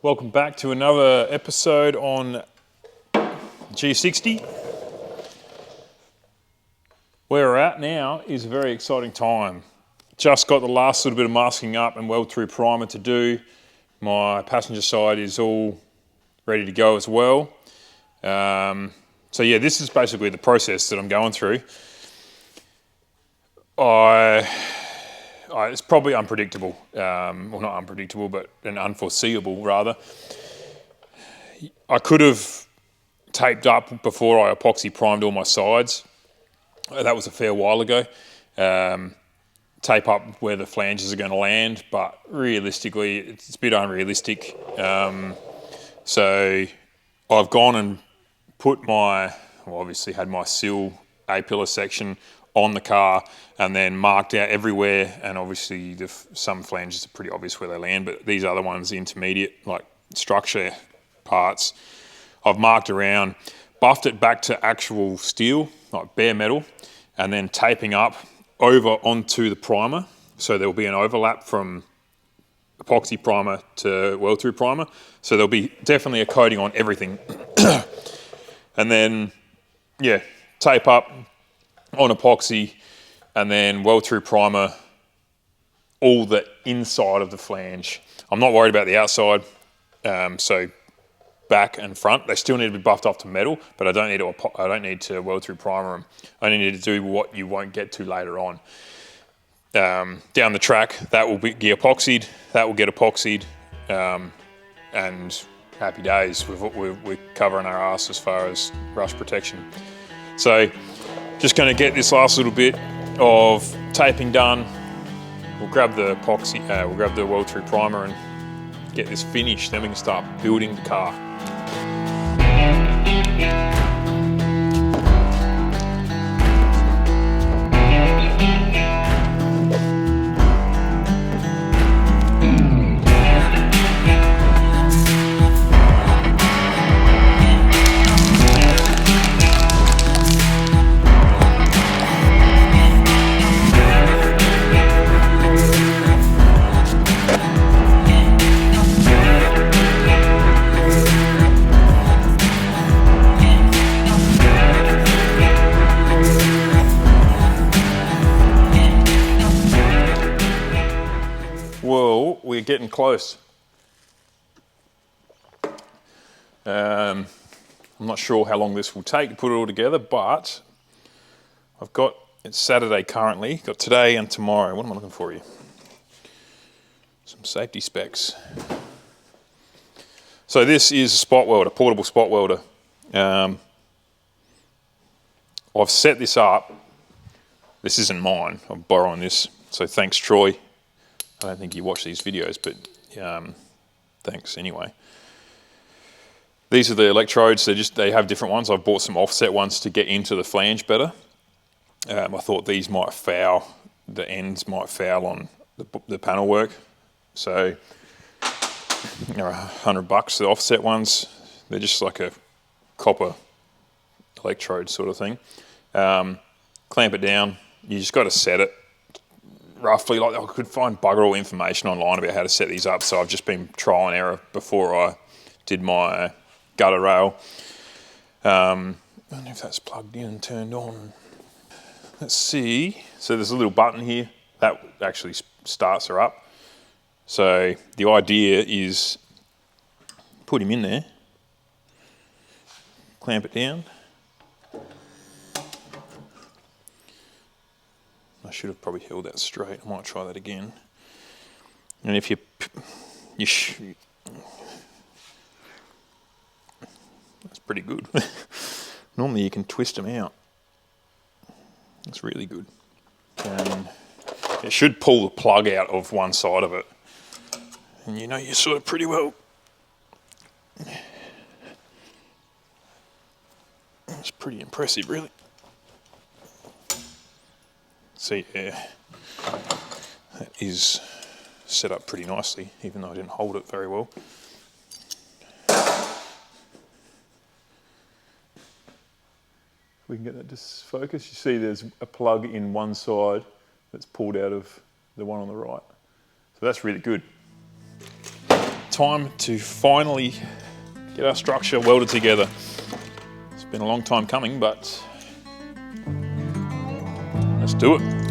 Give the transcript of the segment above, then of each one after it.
Welcome back to another episode on G60. Where we're at now is a very exciting time. Just got the last little bit of masking up and weld through primer to do. My passenger side is all ready to go as well. So yeah, this is basically the process that I'm going through. It's probably unpredictable, well not unpredictable, but unforeseeable rather. I could have taped up before I epoxy primed all my sides. That was a fair while ago. Tape up where the flanges are going to land, but realistically it's a bit unrealistic. So I've gone and put obviously had my Sill A-pillar section on the car and then marked out everywhere, and obviously some flanges are pretty obvious where they land, but these other ones, the intermediate like structure parts, I've marked around, buffed it back to actual steel, like bare metal, and then taping up over onto the primer, so there will be an overlap from epoxy primer to weld through primer, so there'll be definitely a coating on everything. And then yeah, tape up on epoxy and then weld through primer all the inside of the flange. I'm not worried about the outside, so back and front, they still need to be buffed up to metal, but I don't need to weld through primer them. I only need to do what you won't get to later on. Down the track, that will be epoxied, that will get epoxied, and happy days. We're covering our ass as far as rust protection. So just going to get this last little bit of taping done. We'll grab the epoxy, we'll grab the weld through primer and get this finished, then we can start building the car. Well, we're getting close. I'm not sure how long this will take to put it all together, but it's Saturday currently, got today and tomorrow. What am I looking for here? Some safety specs. So this is a spot welder, portable spot welder. I've set this up. This isn't mine, I'm borrowing this, so thanks Troy. I don't think you watch these videos, but thanks anyway. These are the electrodes. They have different ones. I've bought some offset ones to get into the flange better. I thought these might foul, the ends might foul on the panel work. So they're $100, the offset ones. They're just like a copper electrode sort of thing. Clamp it down. You just got to set it roughly. Like I could find bugger all information online about how to set these up, so I've just been trial and error before I did my gutter rail. I don't know if that's plugged in and turned on. Let's see. So there's a little button here that actually starts her up. So the idea is put him in there, clamp it down. I should have probably held that straight. I might try that again. And if that's pretty good. Normally you can twist them out. That's really good. And it should pull the plug out of one side of it. And you know you're sort of pretty well. It's pretty impressive, really. See, yeah, that is set up pretty nicely, even though I didn't hold it very well. We can get that to focus. You see there's a plug in one side that's pulled out of the one on the right. So that's really good. time to finally get our structure welded together. It's been a long time coming, but let's do it.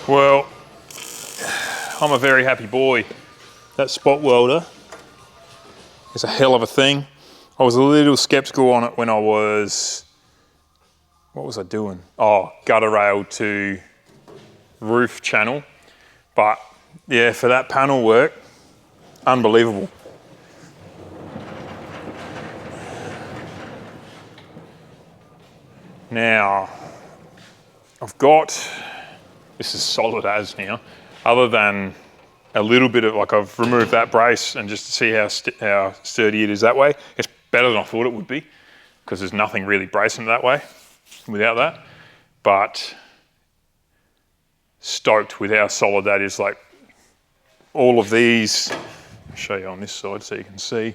Well, I'm a very happy boy. That spot welder is a hell of a thing. I was a little skeptical on it when I was, what was I doing? Oh, gutter rail to roof channel. But yeah, for that panel work, unbelievable. Now, I've got, this is solid as now, other than a little bit of, like I've removed that brace and just to see how sturdy it is that way. It's better than I thought it would be because there's nothing really bracing it that way without that. But stoked with how solid that is. Like all of these, I'll show you on this side so you can see.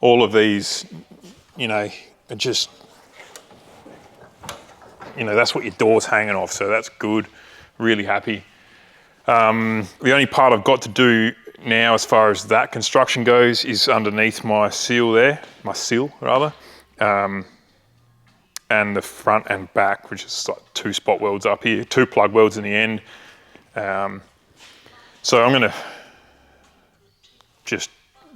All of these, you know, are just, you know, that's what your door's hanging off, so that's good. Really happy. The only part I've got to do now as far as that construction goes is underneath my sill there, my sill rather, and the front and back, which is like 2 spot welds up here, 2 plug welds in the end. So I'm gonna just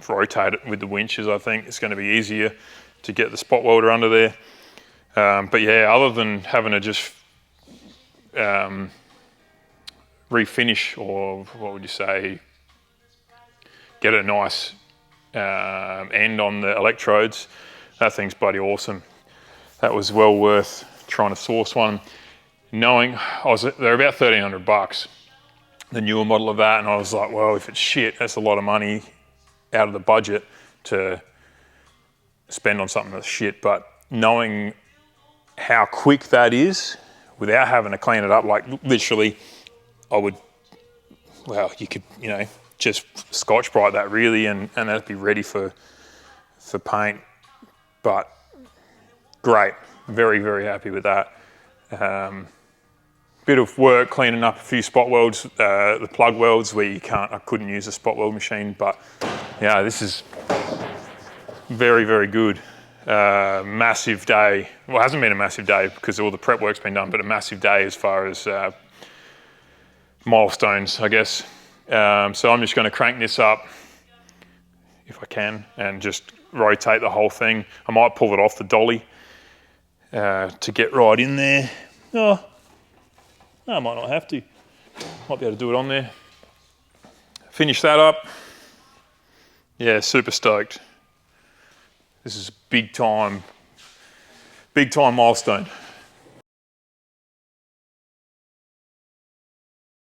rotate it with the winches. I think it's gonna be easier to get the spot welder under there. But yeah, other than having to just refinish, or what would you say, get a nice end on the electrodes, that thing's bloody awesome. That was well worth trying to source one, knowing they're about 1,300 bucks, the newer model of that, and I was like, well, if it's shit, that's a lot of money out of the budget to spend on something that's shit. But knowing how quick that is without having to clean it up, like literally I would, well, you could, you know, just Scotch Brite that really and that'd be ready for paint. But great, very, very happy with that. Bit of work cleaning up a few spot welds, the plug welds where I couldn't use a spot weld machine, but yeah, this is very, very good. Massive day. Well, it hasn't been a massive day because all the prep work's been done, but a massive day as far as milestones, I guess. So I'm just going to crank this up if I can and just rotate the whole thing. I might pull it off the dolly to get right in there. Oh, no, I might not have to. Might be able to do it on there. Finish that up. Yeah, super stoked. This is a big time milestone.